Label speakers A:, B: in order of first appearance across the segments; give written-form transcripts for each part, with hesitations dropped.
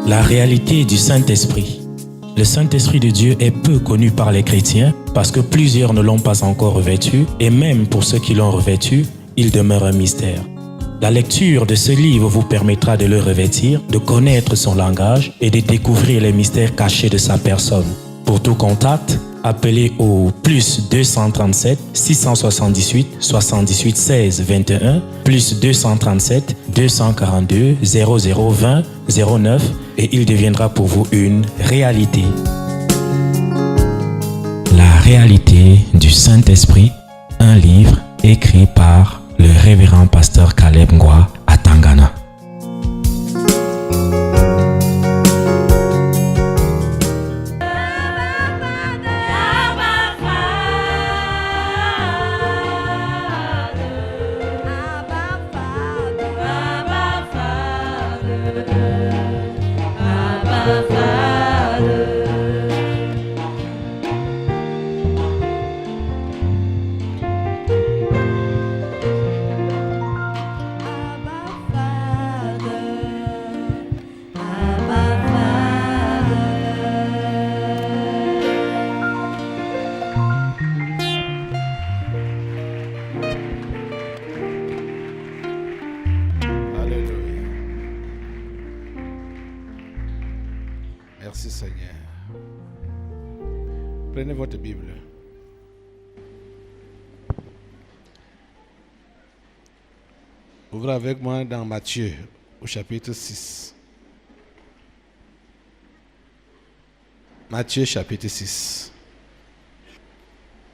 A: La réalité du Saint-Esprit. Le Saint-Esprit de Dieu est peu connu par les chrétiens parce que plusieurs ne l'ont pas encore revêtu et même pour ceux qui l'ont revêtu, il demeure un mystère. La lecture de ce livre vous permettra de le revêtir, de connaître son langage et de découvrir les mystères cachés de sa personne. Pour tout contact, appelez au plus 237 678 78 16 21 plus 237 242 0020 09 et il deviendra pour vous une réalité. La réalité du Saint-Esprit, un livre écrit par le révérend pasteur Caleb Ngwa à Tangana.
B: Merci Seigneur. Prenez votre Bible. Ouvrez avec moi dans Matthieu au chapitre 6. Matthieu chapitre 6.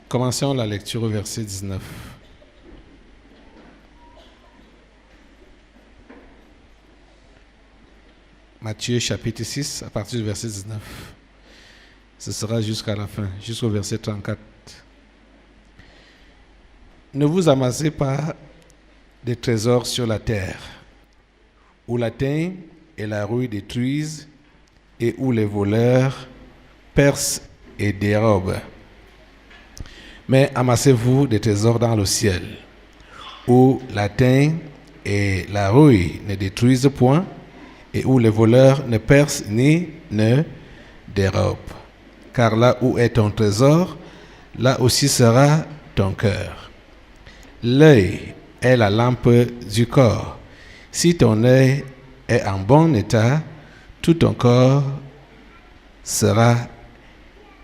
B: Commençons la lecture au verset 19. Matthieu chapitre 6, à partir du verset 19. Ce sera jusqu'à la fin, jusqu'au verset 34. Ne vous amassez pas des trésors sur la terre, où la teigne et la rouille détruisent, et où les voleurs percent et dérobent. Mais amassez-vous des trésors dans le ciel, où la teigne et la rouille ne détruisent point, et où les voleurs ne percent ni ne dérobent. Car là où est ton trésor, là aussi sera ton cœur. L'œil est la lampe du corps. Si ton œil est en bon état, tout ton corps sera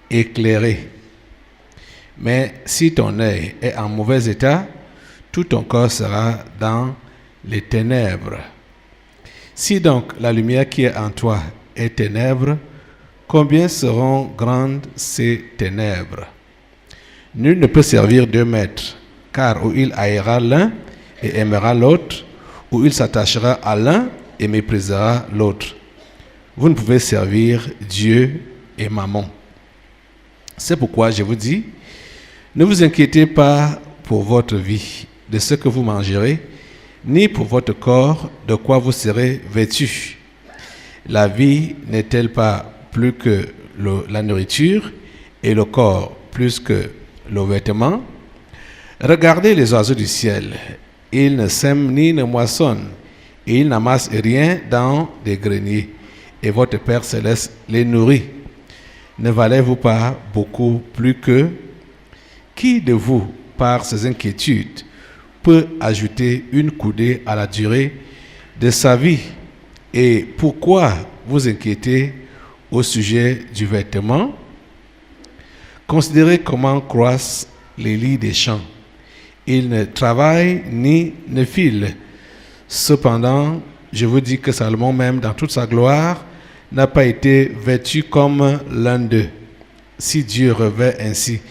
B: éclairé. Mais si ton œil est en mauvais état, tout ton corps sera dans les ténèbres. Si donc la lumière qui est en toi est ténèbres, combien seront grandes ces ténèbres? Nul ne peut servir deux maîtres, car ou il haïra l'un et aimera l'autre, ou il s'attachera à l'un et méprisera l'autre. Vous ne pouvez servir Dieu et Mammon. C'est pourquoi je vous dis, ne vous inquiétez pas pour votre vie, de ce que vous mangerez, ni pour votre corps, de quoi vous serez vêtus. La vie n'est-elle pas plus que la nourriture, et le corps plus que le vêtement? Regardez les oiseaux du ciel, ils ne sèment ni ne moissonnent, et ils n'amassent rien dans des greniers, et votre Père céleste les nourrit. Ne valez-vous pas beaucoup plus qu'eux? Qui de vous, par ses inquiétudes, peut ajouter une coudée à la durée de sa vie? Et pourquoi vous inquiétez au sujet du vêtement? Considérez comment croissent les lys des champs. Ils ne travaillent ni ne filent. Cependant, je vous dis que Salomon même, dans toute sa gloire, n'a pas été vêtu comme l'un d'eux. Si Dieu revêt ainsi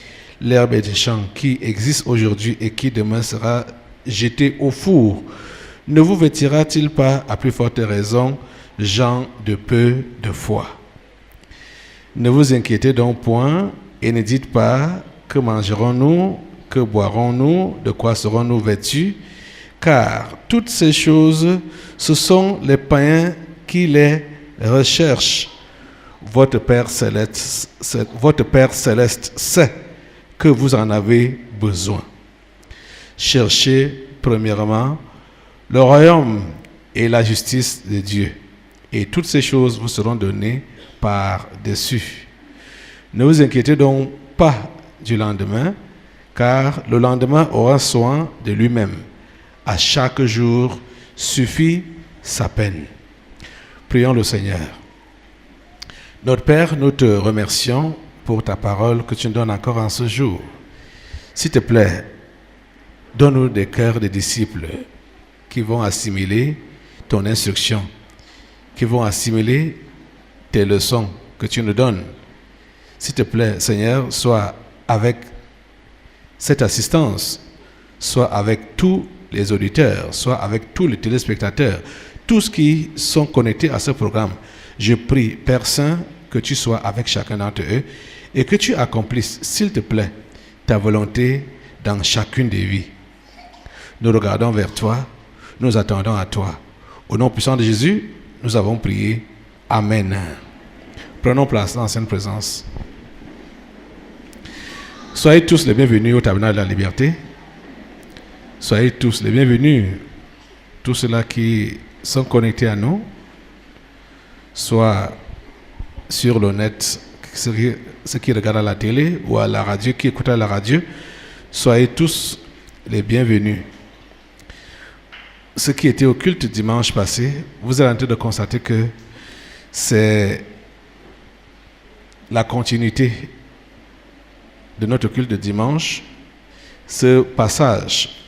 B: l'herbe des champs qui existe aujourd'hui et qui demain sera jetée au four, ne vous vêtira-t-il pas à plus forte raison, gens de peu de foi? Ne vous inquiétez donc point et ne dites pas que mangerons-nous, que boirons-nous, de quoi serons-nous vêtus? Car toutes ces choses, ce sont les païens qui les recherchent. Votre Père céleste sait que vous en avez besoin. Cherchez premièrement le royaume et la justice de Dieu, et toutes ces choses vous seront données par-dessus. Ne vous inquiétez donc pas du lendemain, car le lendemain aura soin de lui-même. À chaque jour suffit sa peine. Prions le Seigneur. Notre Père, nous te remercions pour ta parole que tu nous donnes encore en ce jour. S'il te plaît, donne-nous des cœurs de disciples qui vont assimiler ton instruction, qui vont assimiler tes leçons que tu nous donnes. S'il te plaît, Seigneur, sois avec cette assistance, sois avec tous les auditeurs, sois avec tous les téléspectateurs, tous qui sont connectés à ce programme. Je prie, Père Saint, que tu sois avec chacun d'entre eux et que tu accomplisses, s'il te plaît, ta volonté dans chacune des vies. Nous regardons vers toi, nous attendons à toi. Au nom puissant de Jésus, nous avons prié. Amen. Prenons place dans la sainte présence. Soyez tous les bienvenus au tabernacle de la liberté. Soyez tous les bienvenus, tous ceux-là qui sont connectés à nous, soit sur le net, ceux qui regardent à la télé ou à la radio, qui écoutent à la radio. Soyez tous les bienvenus. Ce qui était au culte dimanche passé, vous êtes en train de constater que c'est la continuité de notre culte de dimanche. Ce passage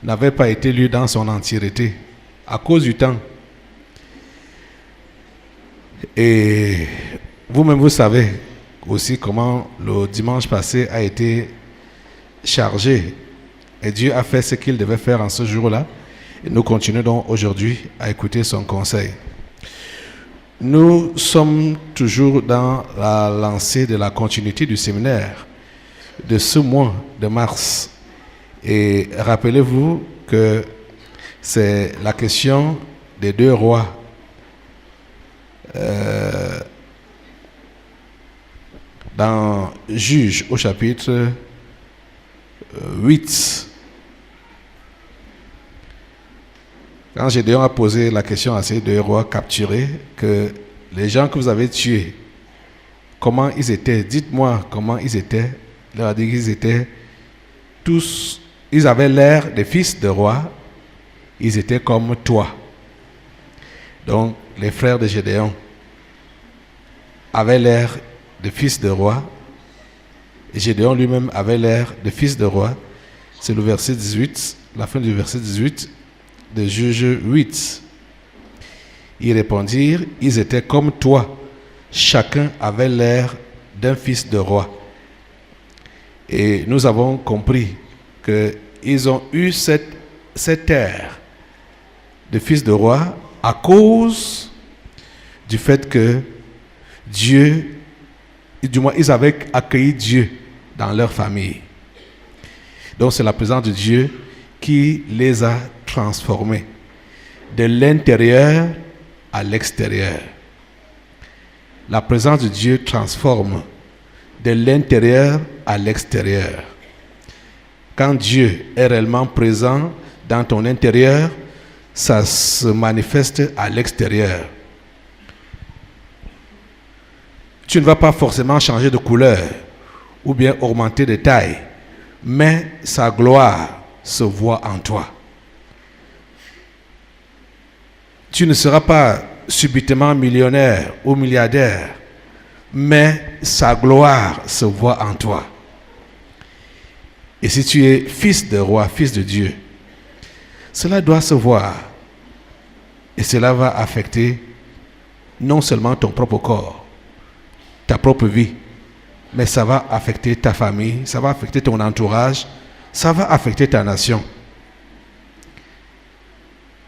B: n'avait pas été lu dans son entièreté à cause du temps. Et vous-même, vous savez aussi comment le dimanche passé a été chargé. Et Dieu a fait ce qu'il devait faire en ce jour-là. Et nous continuons donc aujourd'hui à écouter son conseil. Nous sommes toujours dans la lancée de la continuité du séminaire de ce mois de mars. Et rappelez-vous que c'est la question des deux rois. Dans Juges au chapitre 8, quand Gédéon a posé la question à ces deux rois capturés, que les gens que vous avez tués, comment ils étaient, dites-moi comment ils étaient. Il leur a dit qu'ils étaient tous, ils avaient l'air des fils de rois, ils étaient comme toi. Donc les frères de Gédéon avaient l'air de fils de roi, et Gédéon lui-même avait l'air de fils de roi. C'est le verset 18, la fin du verset 18 de Juges 8. Ils répondirent, ils étaient comme toi, chacun avait l'air d'un fils de roi. Et nous avons compris qu'ils ont eu cette air de fils de roi à cause du fait que Dieu, du moins ils avaient accueilli Dieu dans leur famille. Donc c'est la présence de Dieu qui les a transformés de l'intérieur à l'extérieur. La présence de Dieu transforme de l'intérieur à l'extérieur. Quand Dieu est réellement présent dans ton intérieur, ça se manifeste à l'extérieur. Tu ne vas pas forcément changer de couleur ou bien augmenter de taille, mais sa gloire se voit en toi. Tu ne seras pas subitement millionnaire ou milliardaire, mais sa gloire se voit en toi. Et si tu es fils de roi, fils de Dieu, cela doit se voir. Et cela va affecter non seulement ton propre corps, ta propre vie, mais ça va affecter ta famille, ça va affecter ton entourage, ça va affecter ta nation.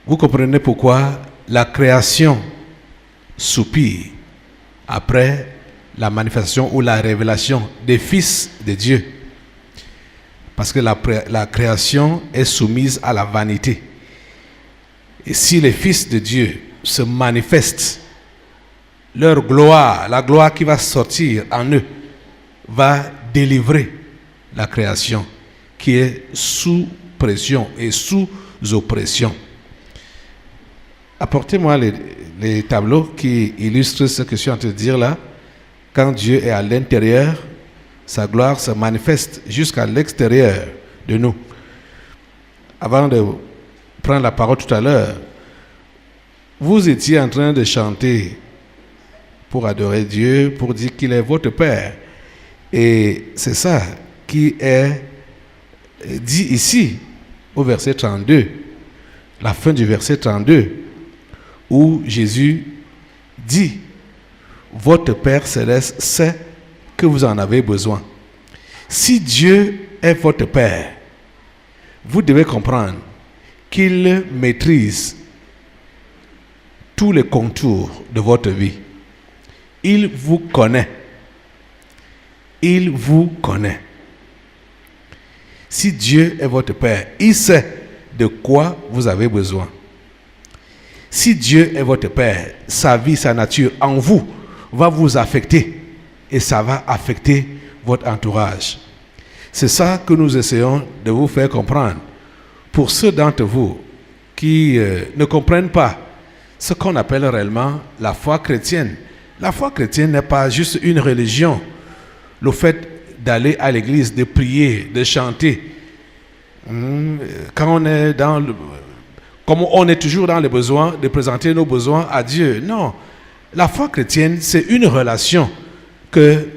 B: Vous comprenez pourquoi la création soupire après la manifestation ou la révélation des fils de Dieu. Parce que la création est soumise à la vanité. Et si les fils de Dieu se manifestent, leur gloire, la gloire qui va sortir en eux, va délivrer la création qui est sous pression et sous oppression. Apportez-moi les tableaux qui illustrent ce que je suis en train de dire là. Quand Dieu est à l'intérieur, sa gloire se manifeste jusqu'à l'extérieur de nous. Avant de prendre la parole tout à l'heure, vous étiez en train de chanter pour adorer Dieu, pour dire qu'il est votre Père. Et c'est ça qui est dit ici, au verset 32, la fin du verset 32, où Jésus dit, votre Père céleste sait que vous en avez besoin. Si Dieu est votre Père, vous devez comprendre qu'il maîtrise tous les contours de votre vie. Il vous connaît. Il vous connaît. Si Dieu est votre Père, il sait de quoi vous avez besoin. Si Dieu est votre Père, sa vie, sa nature en vous va vous affecter et ça va affecter votre entourage. C'est ça que nous essayons de vous faire comprendre. Pour ceux d'entre vous qui ne comprennent pas ce qu'on appelle réellement la foi chrétienne. La foi chrétienne n'est pas juste une religion. Le fait d'aller à l'église, de prier, de chanter, quand on est comme on est toujours dans les besoins, de présenter nos besoins à Dieu. Non, la foi chrétienne, c'est une relation que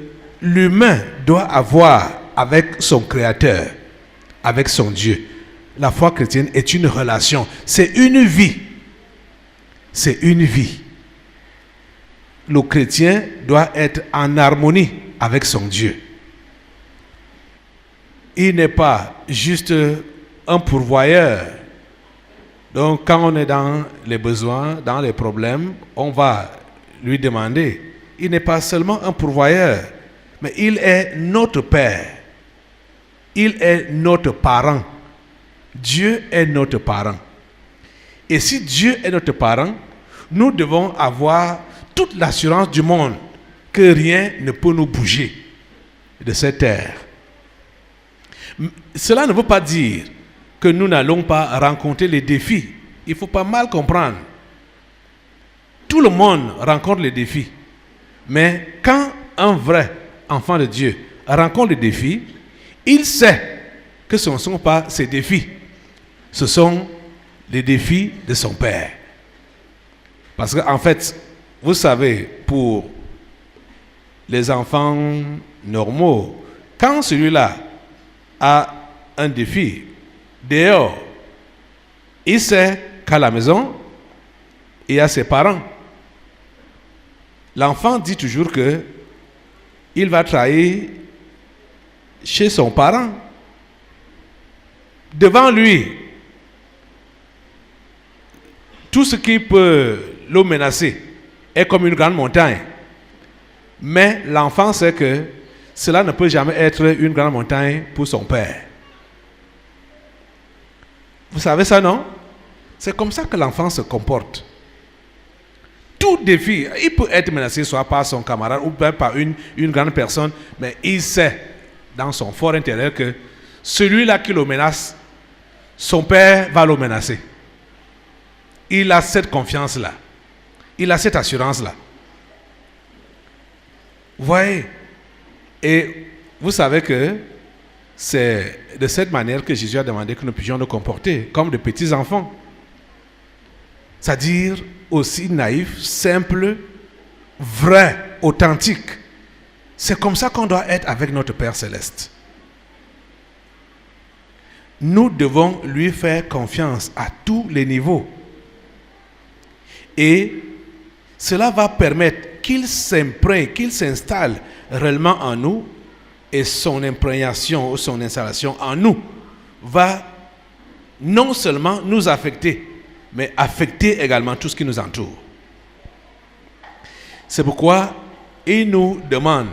B: l'humain doit avoir avec son Créateur, avec son Dieu. La foi chrétienne est une relation, c'est une vie. C'est une vie. Le chrétien doit être en harmonie avec son Dieu. Il n'est pas juste un pourvoyeur. Donc quand on est dans les besoins, dans les problèmes, on va lui demander. Il n'est pas seulement un pourvoyeur, mais il est notre Père. Il est notre parent. Dieu est notre parent. Et si Dieu est notre parent, nous devons avoir toute l'assurance du monde que rien ne peut nous bouger de cette terre. Cela ne veut pas dire que nous n'allons pas rencontrer les défis. Il ne faut pas mal comprendre. Tout le monde rencontre les défis. Mais quand un vrai enfant de Dieu rencontre les défis, il sait que ce ne sont pas ses défis. Ce sont les défis de son Père. Parce qu'en fait, vous savez, pour les enfants normaux, quand celui-là a un défi dehors, il sait qu'à la maison, il y a ses parents. L'enfant dit toujours que il va trahir chez son parent. Devant lui, tout ce qui peut le menacer est comme une grande montagne. Mais l'enfant sait que cela ne peut jamais être une grande montagne pour son père. Vous savez ça, non? C'est comme ça que l'enfant se comporte. Tout défi, il peut être menacé soit par son camarade ou bien par une grande personne, mais il sait dans son fort intérieur que celui-là qui le menace, son père va le menacer. Il a cette confiance-là. Il a cette assurance-là. Vous voyez? Et vous savez que c'est de cette manière que Jésus a demandé que nous puissions nous comporter comme de petits enfants. C'est-à-dire aussi naïf, simple, vrai, authentique. C'est comme ça qu'on doit être avec notre Père Céleste. Nous devons lui faire confiance à tous les niveaux. Et cela va permettre qu'il s'imprègne, qu'il s'installe réellement en nous, et son imprégnation ou son installation en nous va non seulement nous affecter, mais affecter également tout ce qui nous entoure. C'est pourquoi il nous demande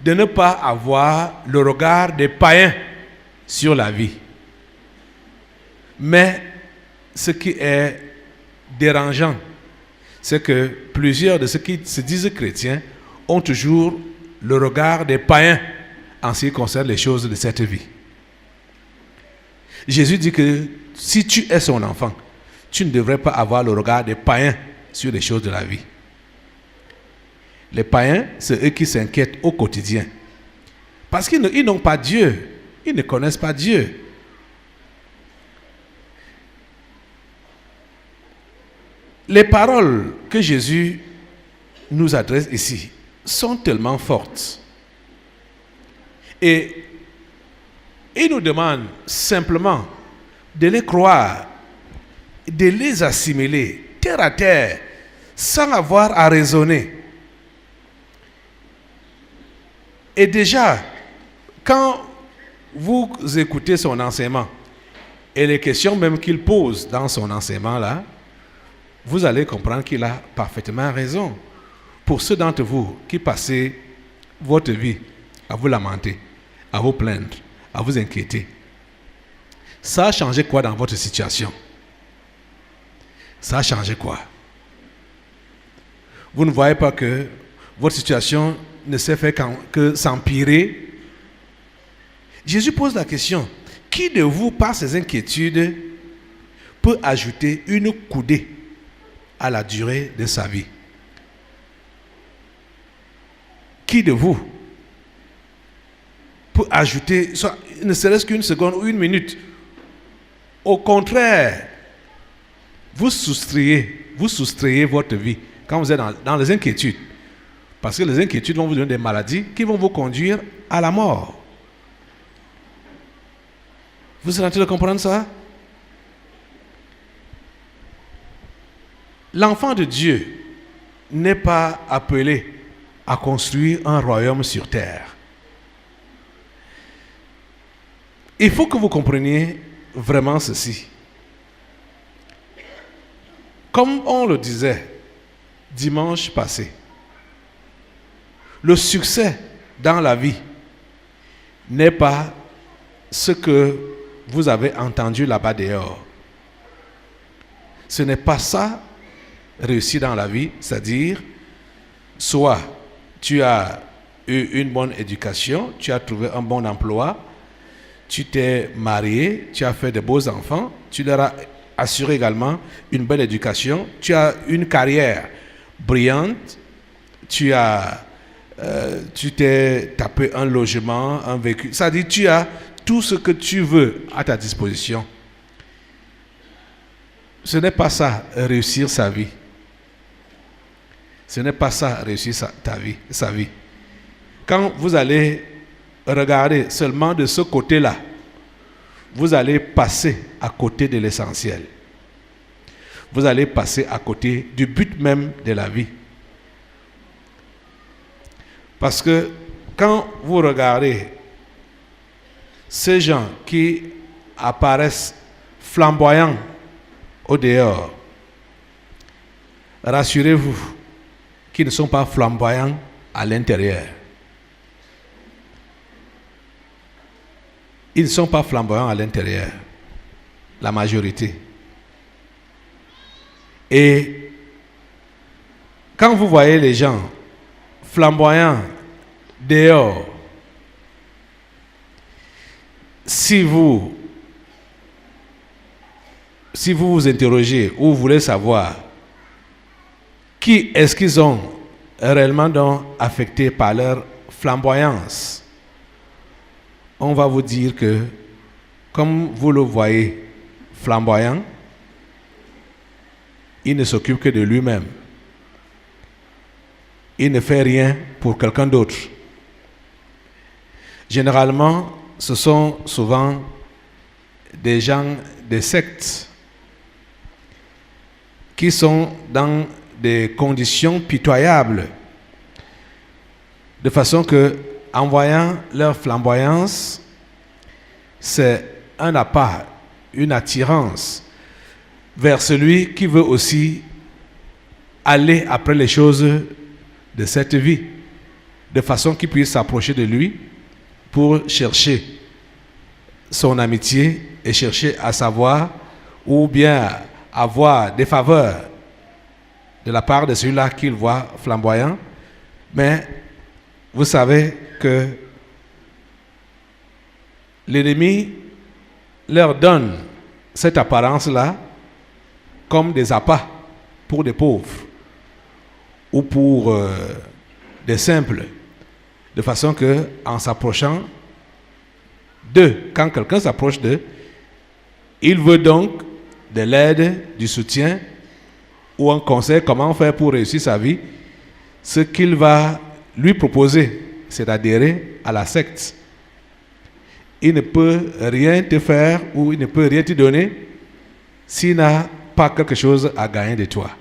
B: de ne pas avoir le regard des païens sur la vie. Mais ce qui est dérangeant, c'est que plusieurs de ceux qui se disent chrétiens ont toujours le regard des païens en ce qui concerne les choses de cette vie. Jésus dit que si tu es son enfant, tu ne devrais pas avoir le regard des païens sur les choses de la vie. Les païens, c'est eux qui s'inquiètent au quotidien. Parce qu'ils n'ont pas Dieu. Ils ne connaissent pas Dieu. Les paroles que Jésus nous adresse ici sont tellement fortes. Et il nous demande simplement de les croire, de les assimiler terre à terre, sans avoir à raisonner. Et déjà, quand vous écoutez son enseignement, et les questions même qu'il pose dans son enseignement là, vous allez comprendre qu'il a parfaitement raison. Pour ceux d'entre vous qui passez votre vie à vous lamenter, à vous plaindre, à vous inquiéter, ça a changé quoi dans votre situation? Ça a changé quoi? Vous ne voyez pas que votre situation ne s'est fait que s'empirer? Jésus pose la question, qui de vous, par ses inquiétudes, peut ajouter une coudée à la durée de sa vie? Qui de vous peut ajouter, ne serait-ce qu'une seconde ou une minute? Au contraire, vous soustrayez votre vie quand vous êtes dans les inquiétudes. Parce que les inquiétudes vont vous donner des maladies qui vont vous conduire à la mort. Vous êtes en train de comprendre ça? L'enfant de Dieu n'est pas appelé à construire un royaume sur terre. Il faut que vous compreniez vraiment ceci. Comme on le disait dimanche passé, le succès dans la vie n'est pas ce que vous avez entendu là-bas dehors. Ce n'est pas ça, réussir dans la vie, c'est-à-dire, soit tu as eu une bonne éducation, tu as trouvé un bon emploi, tu t'es marié, tu as fait de beaux enfants, tu leur as assuré également une belle éducation, tu as une carrière brillante, tu t'es tapé un logement, un véhicule, c'est-à-dire tu as tout ce que tu veux à ta disposition. Ce n'est pas ça, réussir sa vie. Ce n'est pas ça, réussir sa vie. Quand vous allez regarder seulement de ce côté-là, vous allez passer à côté de l'essentiel. Vous allez passer à côté du but même de la vie. Parce que quand vous regardez ces gens qui apparaissent flamboyants au dehors, rassurez-vous qu'ils ne sont pas flamboyants à l'intérieur. Ils ne sont pas flamboyants à l'intérieur, la majorité. Et quand vous voyez les gens flamboyants dehors, si vous vous interrogez ou vous voulez savoir qui est-ce qu'ils ont réellement donc affecté par leur flamboyance, on va vous dire que, comme vous le voyez flamboyant, il ne s'occupe que de lui-même. Il ne fait rien pour quelqu'un d'autre. Généralement, ce sont souvent des gens des sectes qui sont dans des conditions pitoyables, de façon que, en voyant leur flamboyance, c'est un appât, une attirance vers celui qui veut aussi aller après les choses de cette vie, de façon qu'il puisse s'approcher de lui pour chercher son amitié et chercher à savoir ou bien avoir des faveurs de la part de celui-là qu'il voit flamboyant. Mais vous savez que l'ennemi leur donne cette apparence-là comme des appâts pour des pauvres ou pour des simples, de façon que en s'approchant d'eux, quand quelqu'un s'approche d'eux, il veut donc de l'aide, du soutien ou un conseil comment faire pour réussir sa vie. Ce qu'il va lui proposer, c'est d'adhérer à la secte. Il ne peut rien te faire ou il ne peut rien te donner s'il n'a pas quelque chose à gagner de toi.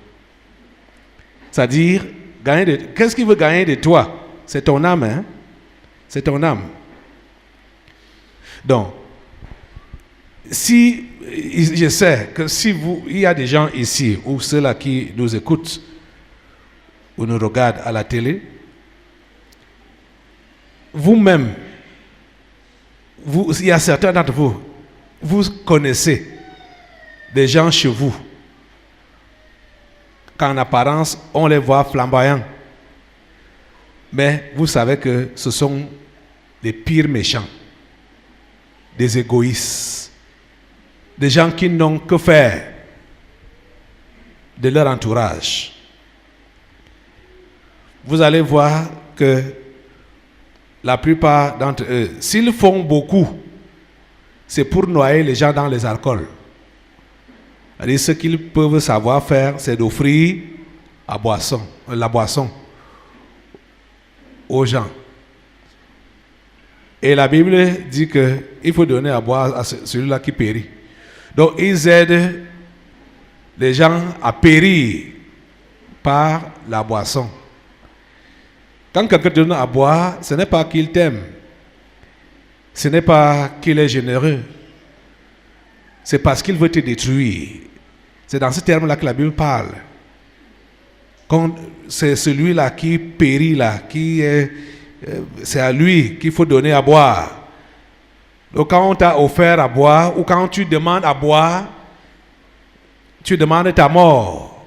B: C'est-à-dire, qu'est-ce qu'il veut gagner de toi? C'est ton âme, hein? C'est ton âme. Donc, si je sais que il y a des gens ici ou ceux-là qui nous écoutent ou nous regardent à la télé, vous-même, il y a certains d'entre vous, vous connaissez des gens chez vous qu'en apparence on les voit flamboyants, mais vous savez que ce sont les pires méchants, des égoïstes, des gens qui n'ont que faire de leur entourage. Vous allez voir que la plupart d'entre eux, s'ils font beaucoup, c'est pour noyer les gens dans les alcools. C'est-à-dire, ce qu'ils peuvent savoir faire, c'est d'offrir la boisson aux gens. Et la Bible dit qu'il faut donner à boire à celui-là qui périt. Donc, ils aident les gens à périr par la boisson. Quand quelqu'un te donne à boire, ce n'est pas qu'il t'aime. Ce n'est pas qu'il est généreux. C'est parce qu'il veut te détruire. C'est dans ce terme-là que la Bible parle. C'est celui-là qui périt là, c'est à lui qu'il faut donner à boire. Donc quand on t'a offert à boire ou quand tu demandes à boire, tu demandes ta mort.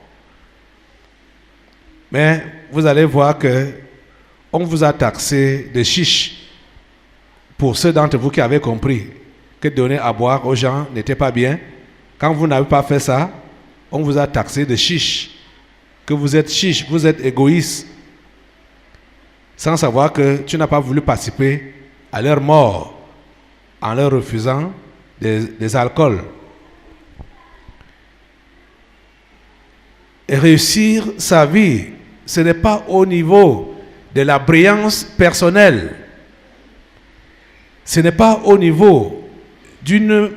B: Mais vous allez voir que on vous a taxé de chiche. Pour ceux d'entre vous qui avaient compris que donner à boire aux gens n'était pas bien, quand vous n'avez pas fait ça, on vous a taxé de chiche. Que vous êtes chiche, vous êtes égoïste, sans savoir que tu n'as pas voulu participer à leur mort en leur refusant des alcools. Et réussir sa vie, ce n'est pas au niveau de la brillance personnelle. Ce n'est pas au niveau d'une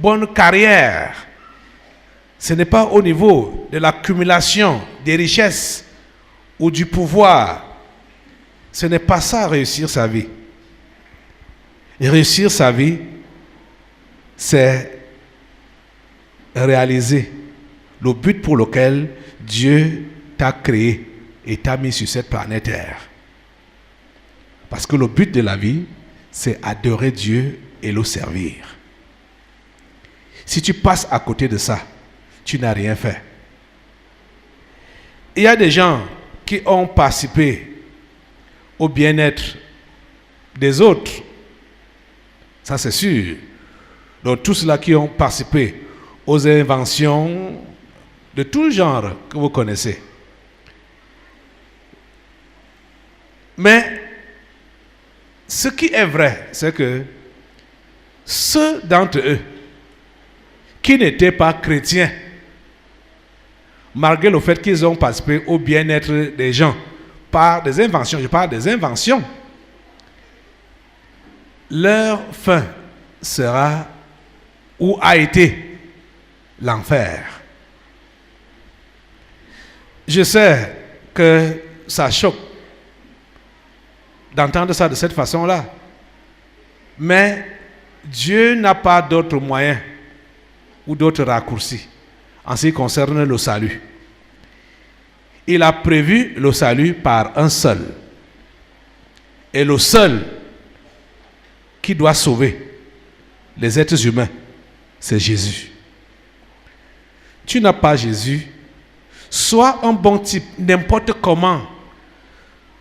B: bonne carrière. Ce n'est pas au niveau de l'accumulation des richesses ou du pouvoir. Ce n'est pas ça, réussir sa vie. Et réussir sa vie, c'est réaliser le but pour lequel Dieu t'a créé et t'a mis sur cette planète Terre. Parce que le but de la vie, c'est adorer Dieu et le servir. Si tu passes à côté de ça, tu n'as rien fait. Il y a des gens qui ont participé au bien-être des autres. Ça, c'est sûr. Donc, tous ceux-là qui ont participé aux inventions de tout genre que vous connaissez. Mais ce qui est vrai, c'est que ceux d'entre eux qui n'étaient pas chrétiens, malgré le fait qu'ils ont participé au bien-être des gens par des inventions, je parle des inventions, leur fin sera ou a été l'enfer. Je sais que ça choque d'entendre ça de cette façon-là, mais Dieu n'a pas d'autre moyen ou d'autres raccourcis en ce qui concerne le salut. Il a prévu le salut par un seul. Et le seul qui doit sauver les êtres humains, c'est Jésus. Tu n'as pas Jésus, sois un bon type, n'importe comment,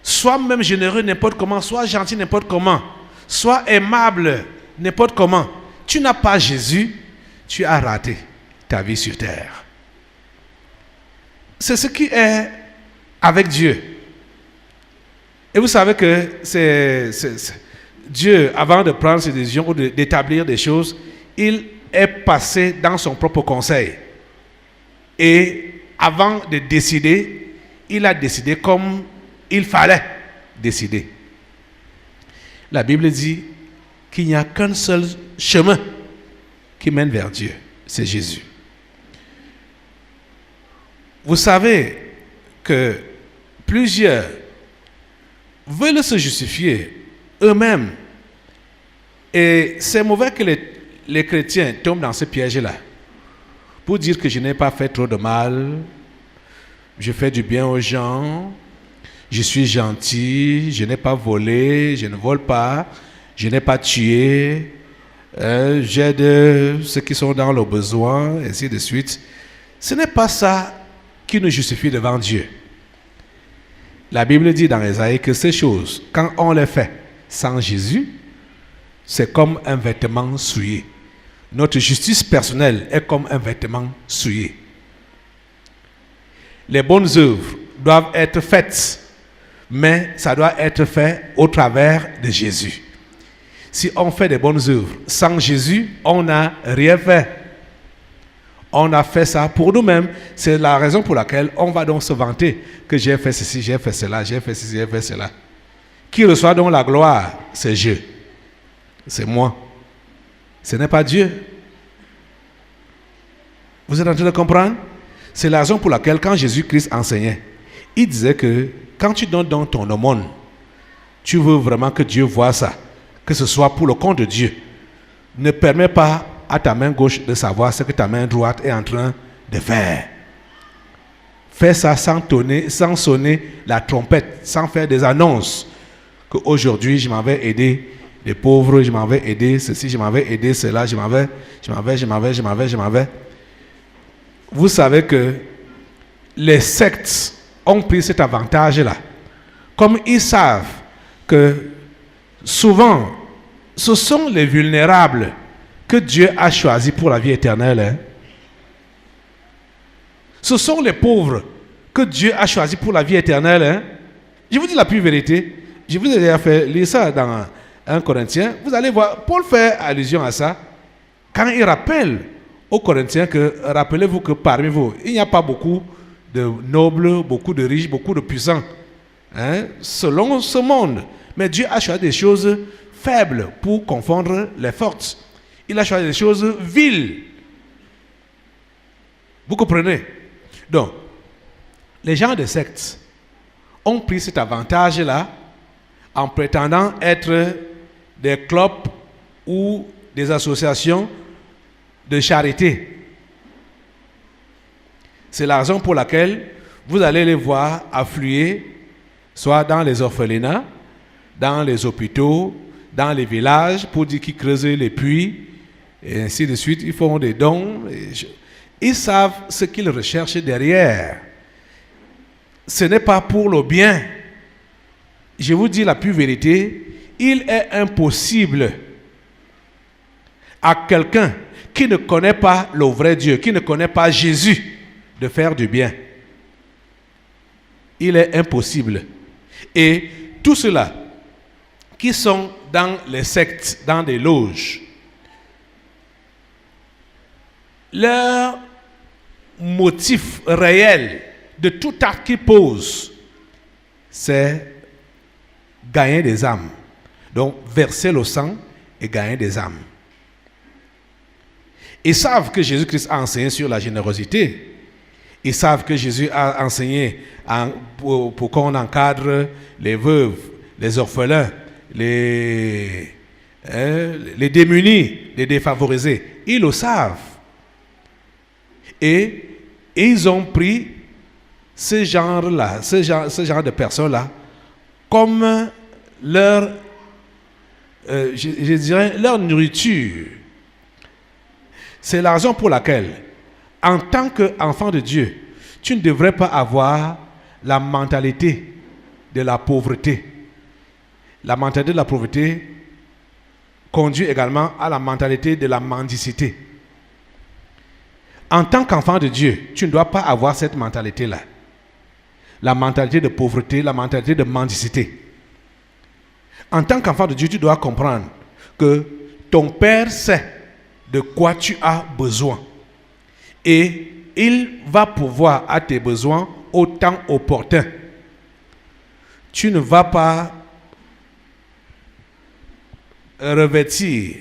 B: sois même généreux n'importe comment, sois gentil n'importe comment, sois aimable n'importe comment. Tu n'as pas Jésus, tu as raté ta vie sur terre. c'est ce qui est avec Dieu. Et vous savez que Dieu, avant de prendre ses décisions ou d'établir des choses, il est passé dans son propre conseil. Et avant de décider, il a décidé comme il fallait décider. La Bible dit qu'il n'y a qu'un seul chemin qui mène vers Dieu, c'est Jésus. Vous savez que plusieurs veulent se justifier eux-mêmes. Et c'est mauvais que les chrétiens tombent dans ce piège-là. Pour dire que je n'ai pas fait trop de mal, je fais du bien aux gens, je suis gentil, je n'ai pas volé, je ne vole pas, je n'ai pas tué, j'aide ceux qui sont dans le besoin, ainsi de suite. Ce n'est pas ça qui nous justifie devant Dieu. La Bible dit dans Ésaïe que ces choses, quand on les fait sans Jésus, c'est comme un vêtement souillé. Notre justice personnelle est comme un vêtement souillé. Les bonnes œuvres doivent être faites, mais ça doit être fait au travers de Jésus. Si on fait des bonnes œuvres sans Jésus, on n'a rien fait. On a fait ça pour nous-mêmes. C'est la raison pour laquelle on va donc se vanter que j'ai fait ceci, j'ai fait cela, j'ai fait ceci, j'ai fait cela. Qui reçoit donc la gloire? C'est Dieu. C'est moi. Ce n'est pas Dieu. Vous êtes en train de comprendre? C'est la raison pour laquelle quand Jésus-Christ enseignait, il disait que quand tu donnes dans ton aumône, tu veux vraiment que Dieu voie ça, que ce soit pour le compte de Dieu. Ne permets pas à ta main gauche de savoir ce que ta main droite est en train de faire. Fais ça sans sonner la trompette, sans faire des annonces qu'aujourd'hui je m'en vais aider les pauvres, je m'en vais aider ceci, je m'en vais aider cela, je m'en vais. Vous savez que les sectes ont pris cet avantage-là. Comme ils savent que souvent, ce sont les vulnérables que Dieu a choisis pour la vie éternelle. Hein? Ce sont les pauvres que Dieu a choisis pour la vie éternelle. Hein? Je vous dis la pure vérité. Je vous ai déjà fait lire ça dans 1 Corinthiens. Vous allez voir, Paul fait allusion à ça. Quand il rappelle aux Corinthiens que, rappelez-vous que parmi vous, il n'y a pas beaucoup de nobles, beaucoup de riches, beaucoup de puissants. Hein? Selon ce monde. Mais Dieu a choisi des choses faibles pour confondre les fortes. Il a choisi des choses viles. Vous comprenez? Donc, les gens de sectes ont pris cet avantage-là en prétendant être des clubs ou des associations de charité. C'est la raison pour laquelle vous allez les voir affluer, soit dans les orphelinats, dans les hôpitaux, dans les villages, pour dire qu'ils creusent les puits, et ainsi de suite. Ils font des dons. Ils savent ce qu'ils recherchent derrière. Ce n'est pas pour le bien. Je vous dis la pure vérité, il est impossible à quelqu'un qui ne connaît pas le vrai Dieu, qui ne connaît pas Jésus, de faire du bien. Il est impossible. Et tout cela qui sont dans les sectes, dans des loges, leur motif réel de tout acte qu'ils posent, c'est gagner des âmes. Donc, verser le sang et gagner des âmes. Ils savent que Jésus-Christ a enseigné sur la générosité. Ils savent que Jésus a enseigné pour qu'on encadre les veuves, les orphelins, les démunis, les défavorisés. Ils le savent. Et ils ont pris ce genre-là, ce genre de personnes-là comme leur, je dirais, leur nourriture. C'est la raison pour laquelle, en tant qu'enfant de Dieu, tu ne devrais pas avoir la mentalité de la pauvreté. La mentalité de la pauvreté conduit également à la mentalité de la mendicité. En tant qu'enfant de Dieu, tu ne dois pas avoir cette mentalité-là. la mentalité de pauvreté, la mentalité de mendicité. En tant qu'enfant de Dieu, tu dois comprendre que ton Père sait de quoi tu as besoin. Et il va pourvoir à tes besoins au temps opportun. Tu ne vas pas revêtir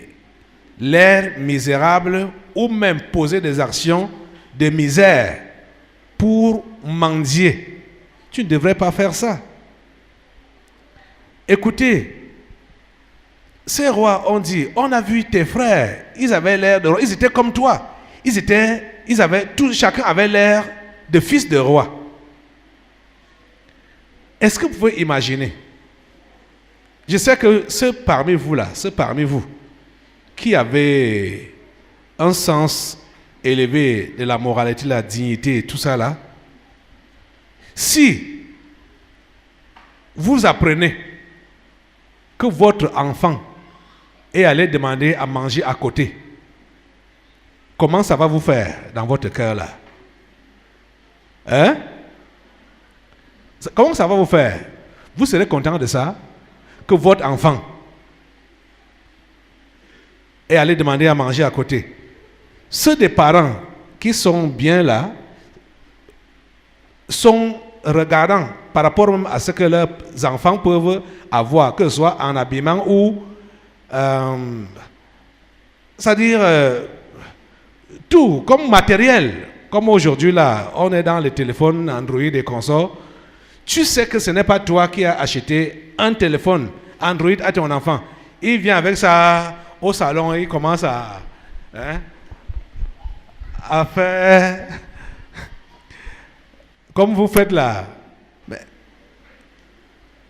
B: l'air misérable ou même poser des actions de misère pour mendier. Tu ne devrais pas faire ça. Écoutez, ces rois ont dit, on a vu tes frères, ils avaient l'air de rois, ils étaient comme toi. Chacun avait l'air de fils de roi. Est-ce que vous pouvez imaginer? Je sais que ceux parmi vous qui avaient un sens élevé de la moralité, la dignité et tout ça là, si vous apprenez que votre enfant est allé demander à manger à côté, comment ça va vous faire dans votre cœur là? Hein? Comment ça va vous faire? Vous serez content de ça? Que votre enfant est allé demander à manger à côté. Ceux des parents qui sont bien là sont regardants par rapport même à ce que leurs enfants peuvent avoir, que ce soit en habillement ou c'est-à-dire tout, comme matériel. Comme aujourd'hui là, on est dans les téléphones Android et consorts. Tu sais que ce n'est pas toi qui as acheté un téléphone Android à ton enfant. Il vient avec ça au salon et il commence à faire comme vous faites là. Mais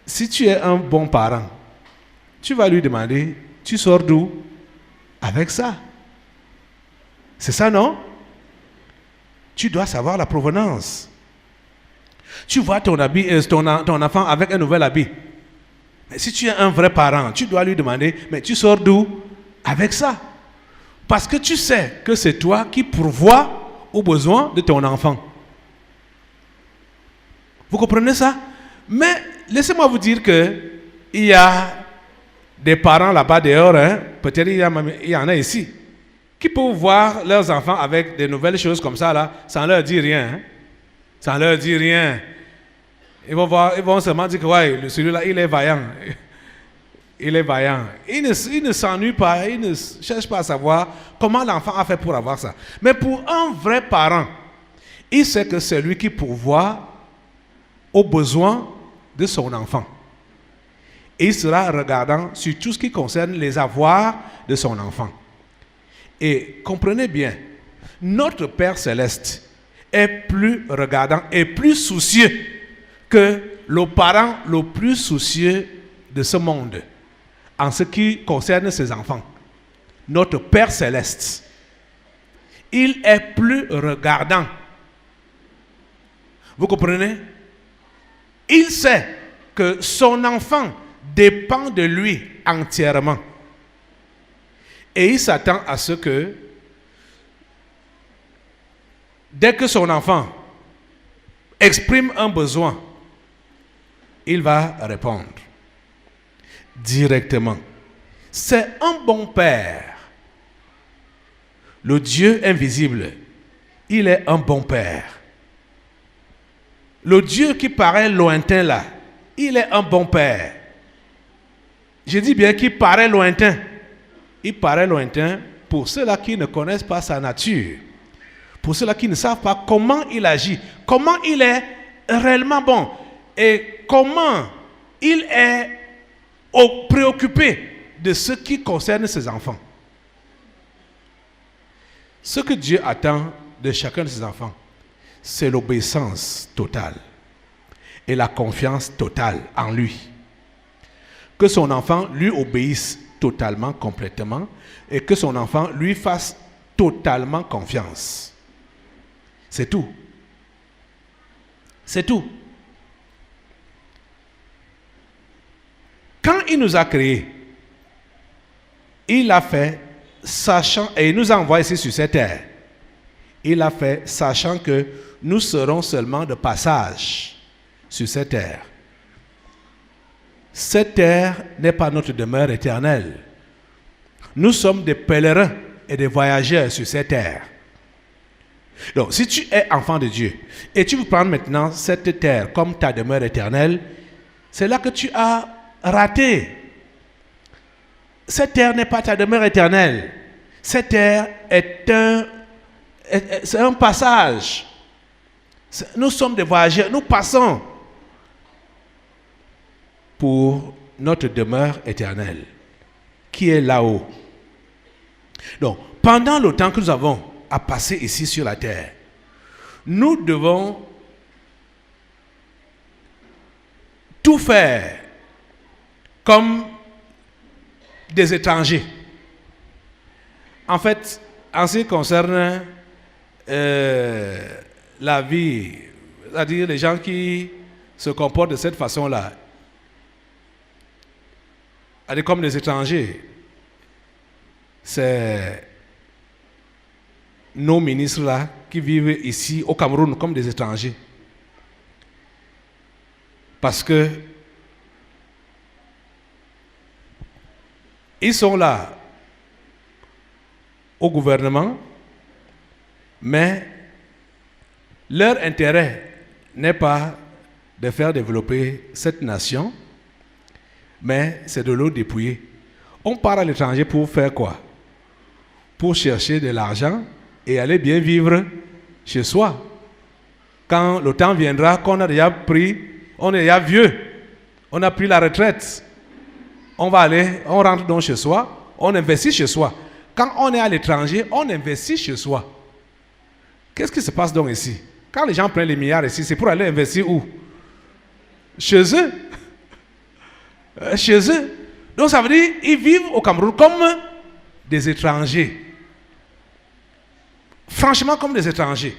B: si tu es un bon parent, tu vas lui demander, tu sors d'où avec ça? C'est ça, non? Tu dois savoir la provenance. Tu vois ton enfant avec un nouvel habit. Mais si tu es un vrai parent, tu dois lui demander, mais tu sors d'où avec ça? Parce que tu sais que c'est toi qui pourvois aux besoins de ton enfant. Vous comprenez ça? Mais laissez-moi vous dire que il y a des parents là-bas dehors, peut-être il y en a ici, qui peuvent voir leurs enfants avec des nouvelles choses comme ça là, sans leur dire rien. Ça ne leur dit rien. Ils vont seulement dire que ouais, celui-là, il est vaillant. Il est vaillant. Il ne s'ennuie pas, il ne cherche pas à savoir comment l'enfant a fait pour avoir ça. Mais pour un vrai parent, il sait que c'est lui qui pourvoit aux besoins de son enfant. Et il sera regardant sur tout ce qui concerne les avoirs de son enfant. Et comprenez bien, notre Père Céleste est plus regardant et plus soucieux que le parent le plus soucieux de ce monde en ce qui concerne ses enfants. Notre Père Céleste, il est plus regardant. Vous comprenez? Il sait que son enfant dépend de lui entièrement. Et il s'attend à ce que dès que son enfant exprime un besoin, il va répondre directement. C'est un bon père. Le Dieu invisible, il est un bon père. Le Dieu qui paraît lointain là, il est un bon père. Je dis bien qu'il paraît lointain. Il paraît lointain pour ceux-là qui ne connaissent pas sa nature. Pour ceux-là qui ne savent pas comment il agit, comment il est réellement bon et comment il est préoccupé de ce qui concerne ses enfants. Ce que Dieu attend de chacun de ses enfants, c'est l'obéissance totale et la confiance totale en lui. Que son enfant lui obéisse totalement, complètement, et que son enfant lui fasse totalement confiance. C'est tout. C'est tout. Quand il nous a créés, il l'a fait sachant, et il nous a envoyés ici sur cette terre, il l'a fait sachant que nous serons seulement de passage sur cette terre. Cette terre n'est pas notre demeure éternelle. Nous sommes des pèlerins et des voyageurs sur cette terre. Donc, si tu es enfant de Dieu et tu veux prendre maintenant cette terre comme ta demeure éternelle, c'est là que tu as raté. Cette terre n'est pas ta demeure éternelle. Cette terre c'est un passage. Nous sommes des voyageurs, nous passons pour notre demeure éternelle, qui est là-haut. Donc, pendant le temps que nous avons à passer ici sur la terre, nous devons tout faire comme des étrangers. En fait, en ce qui concerne la vie, c'est-à-dire les gens qui se comportent de cette façon-là, comme des étrangers, c'est nos ministres-là qui vivent ici au Cameroun comme des étrangers. Parce que ils sont là au gouvernement, mais leur intérêt n'est pas de faire développer cette nation, mais c'est de l'eau dépouillée. On part à l'étranger pour faire quoi? Pour chercher de l'argent et aller bien vivre chez soi. Quand le temps viendra, qu'on a déjà pris, on est déjà vieux, on a pris la retraite, on va aller, on rentre donc chez soi, on investit chez soi. Quand on est à l'étranger, on investit chez soi. Qu'est-ce qui se passe donc ici? Quand les gens prennent les milliards ici, c'est pour aller investir où? Chez eux. Chez eux. Donc ça veut dire qu'ils vivent au Cameroun comme des étrangers. Franchement, comme des étrangers.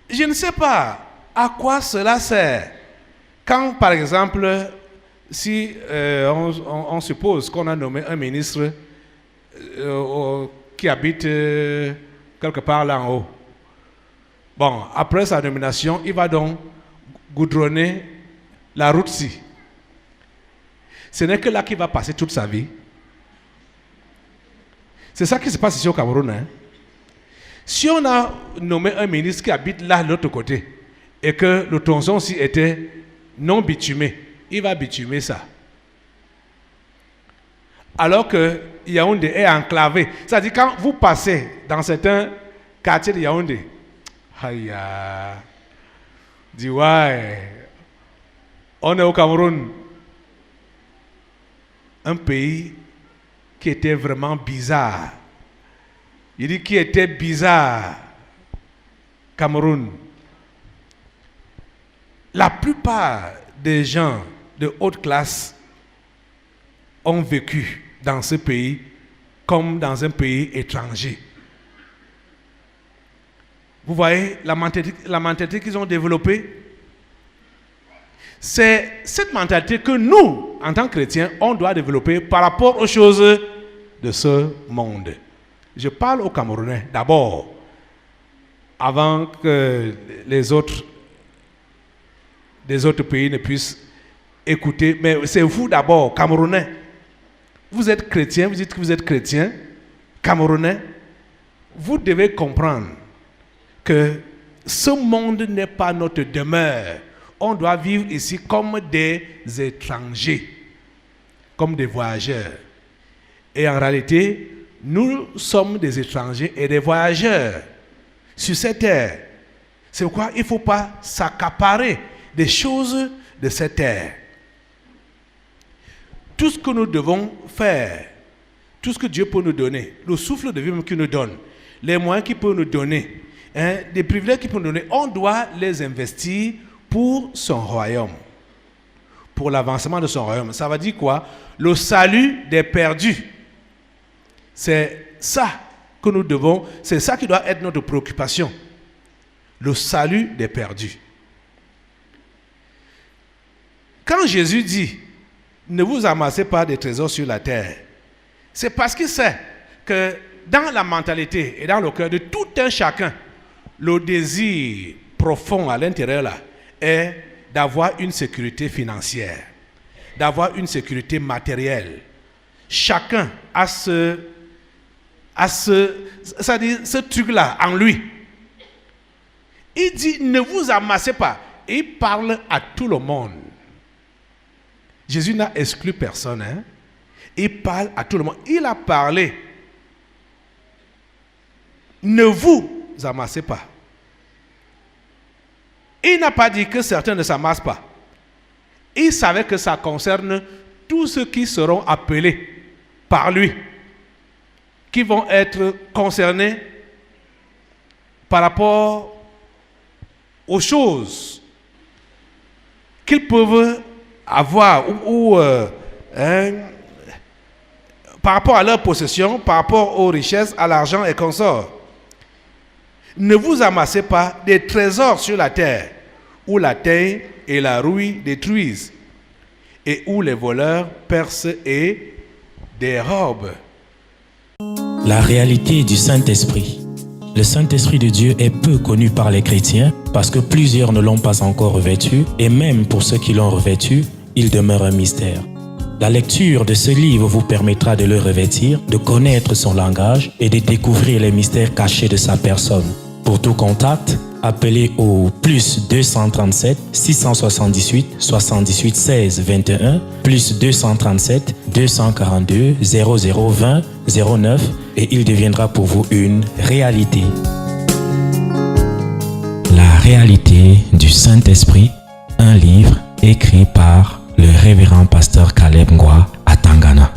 B: Je ne sais pas à quoi cela sert. Quand, par exemple, si on suppose qu'on a nommé un ministre qui habite quelque part là en haut. Bon, après sa nomination, il va donc goudronner la route-ci. Ce n'est que là qu'il va passer toute sa vie. C'est ça qui se passe ici au Cameroun. Hein? Si on a nommé un ministre qui habite là de l'autre côté et que le tronçon-ci était non bitumé, il va bitumer ça. Alors que Yaoundé est enclavé. C'est-à-dire quand vous passez dans certains quartiers de Yaoundé, dis ouais, on est au Cameroun, un pays qui était vraiment bizarre. Il dit qui était bizarre, Cameroun. La plupart des gens de haute classe ont vécu dans ce pays comme dans un pays étranger. Vous voyez la mentalité qu'ils ont développée? C'est cette mentalité que nous, en tant que chrétiens, on doit développer par rapport aux choses de ce monde. Je parle aux Camerounais d'abord, avant que les autres pays ne puissent écouter. Mais c'est vous d'abord, Camerounais. Vous êtes chrétien, vous dites que vous êtes chrétien, Camerounais. Vous devez comprendre que ce monde n'est pas notre demeure. On doit vivre ici comme des étrangers, comme des voyageurs. Et en réalité, nous sommes des étrangers et des voyageurs sur cette terre. C'est pourquoi il ne faut pas s'accaparer des choses de cette terre. Tout ce que nous devons faire, tout ce que Dieu peut nous donner, le souffle de vie qu'il nous donne, les moyens qu'il peut nous donner, des privilèges qu'il peut nous donner, on doit les investir pour son royaume, pour l'avancement de son royaume. Ça veut dire quoi? Le salut des perdus. C'est ça que nous devons, c'est ça qui doit être notre préoccupation. Le salut des perdus. Quand Jésus dit « Ne vous amassez pas des trésors sur la terre », c'est parce qu'il sait que dans la mentalité et dans le cœur de tout un chacun, le désir profond à l'intérieur là est d'avoir une sécurité financière, d'avoir une sécurité matérielle. Chacun a ce truc-là en lui. Il dit, ne vous amassez pas. Il parle à tout le monde. Jésus n'a exclu personne. Il parle à tout le monde. Il a parlé. Ne vous amassez pas. Il n'a pas dit que certains ne s'amassent pas. Il savait que ça concerne tous ceux qui seront appelés par lui, qui vont être concernés par rapport aux choses qu'ils peuvent avoir par rapport à leur possession, par rapport aux richesses, à l'argent et consorts. Ne vous amassez pas des trésors sur la terre, où la terre et la rouille détruisent, et où les voleurs percent et dérobent.
A: La réalité du Saint-Esprit. Le Saint-Esprit de Dieu est peu connu par les chrétiens parce que plusieurs ne l'ont pas encore revêtu, et même pour ceux qui l'ont revêtu, il demeure un mystère. La lecture de ce livre vous permettra de le revêtir, de connaître son langage et de découvrir les mystères cachés de sa personne. Pour tout contact, appelez au plus 237 678 78 16 21 plus 237 242 0020 09 et il deviendra pour vous une réalité. La réalité du Saint-Esprit, un livre écrit par le révérend pasteur Caleb Ngwa à Tangana.